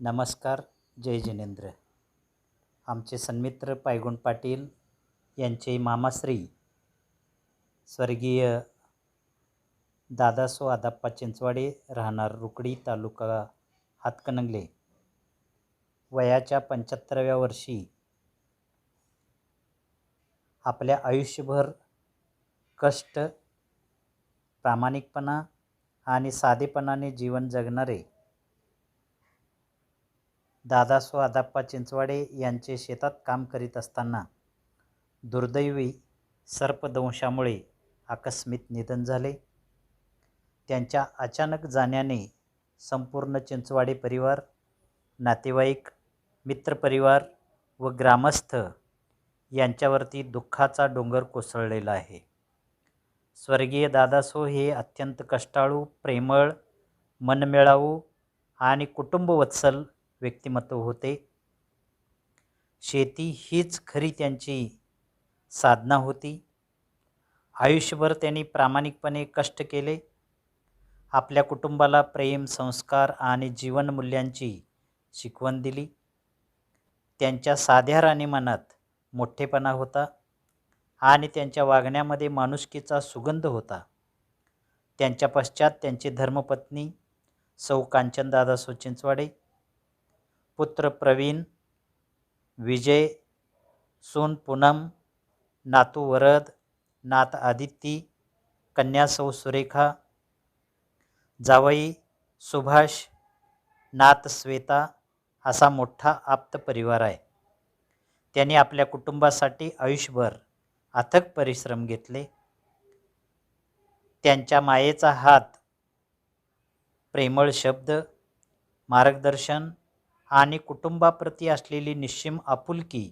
नमस्कार. जय जिनेंद्र. आमचे सन्मित्र पायगुण पाटील यांचे मामाश्री स्वर्गीय दादासो आदाप्पा चिंचवाडे, राहणार रुकडी, तालुका हातकणंगले, वयाच्या 75व्या वर्षी आपल्या आयुष्यभर कष्ट, प्रामाणिकपणा आणि साधेपणाने जीवन जगणारे दादासो आदाप्पा चिंचवाडे यांचे शेतात काम करीत असताना दुर्दैवी सर्पदंशामुळे आकस्मिक निधन झाले. त्यांच्या अचानक जाण्याने संपूर्ण चिंचवाडे परिवार, नातेवाईक, मित्रपरिवार व ग्रामस्थ यांच्यावरती दुःखाचा डोंगर कोसळलेला आहे. स्वर्गीय दादासो हे अत्यंत कष्टाळू, प्रेमळ, मनमिळावू आणि कुटुंबवत्सल व्यक्तिमत्व होते. शेती हीच खरी त्यांची साधना होती. आयुष्यभर त्यांनी प्रामाणिकपणे कष्ट केले. आपल्या कुटुंबाला प्रेम, संस्कार आणि जीवनमूल्यांची शिकवण दिली. त्यांच्या साध्या राहणीमानात मोठेपणा होता आणि त्यांच्या वागण्यामध्ये माणुसकीचा सुगंध होता. त्यांच्या पश्चात त्यांची धर्मपत्नी सौ कांचन दादासो चिंचवाडे, पुत्र प्रवीण, विजय, सून पूनम, नातू वरद, नात आदिती, कन्या सौ सुरेखा, जावई सुभाष, नात श्वेता असा मोठा आप्त परिवार आहे. त्यांनी आपल्या कुटुंबासाठी आयुष्यभर अथक परिश्रम घेतले. त्यांच्या मायेचा हात, प्रेमळ शब्द, मार्गदर्शन आणि कुटुंबाप्रती असलेली निश्चिम आपुलकी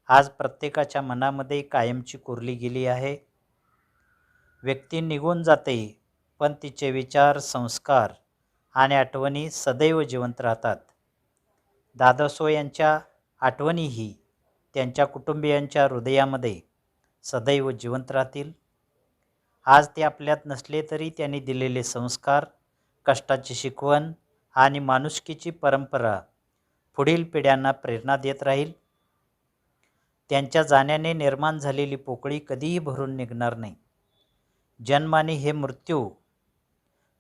आज प्रत्येकाच्या मनामध्ये कायमची कोरली गेली आहे. व्यक्ती निघून जाते, पण तिचे विचार, संस्कार आणि आठवणी सदैव जिवंत राहतात. दादासो यांच्या आठवणीही त्यांच्या कुटुंबियांच्या हृदयामध्ये सदैव जिवंत राहतील. आज ते आपल्यात नसले तरी त्यांनी दिलेले संस्कार, कष्टाची शिकवण आणि माणुसकीची परंपरा पुढील पिढ्यांना प्रेरणा देत राहील. त्यांच्या जाण्याने निर्माण झालेली पोकळी कधीही भरून निघणार नाही. जन्म आणि हे मृत्यू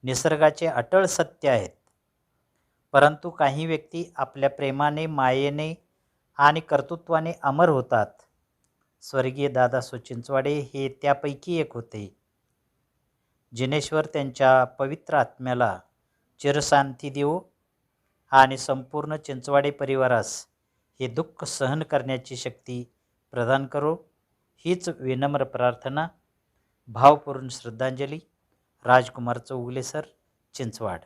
निसर्गाचे अटळ सत्य आहेत, परंतु काही व्यक्ती आपल्या प्रेमाने, मायेने आणि कर्तृत्वाने अमर होतात. स्वर्गीय दादासो चिंचवाडे हे त्यापैकी एक होते. जिनेश्वर त्यांच्या पवित्र आत्म्याला चिरशांती देवो आणि संपूर्ण चिंचवाडे परिवारास हे दुःख सहन करण्याची शक्ती प्रदान करो, हीच विनम्र प्रार्थना. भावपूर्ण श्रद्धांजली. राजकुमार चौगुले सर, चिंचवाड.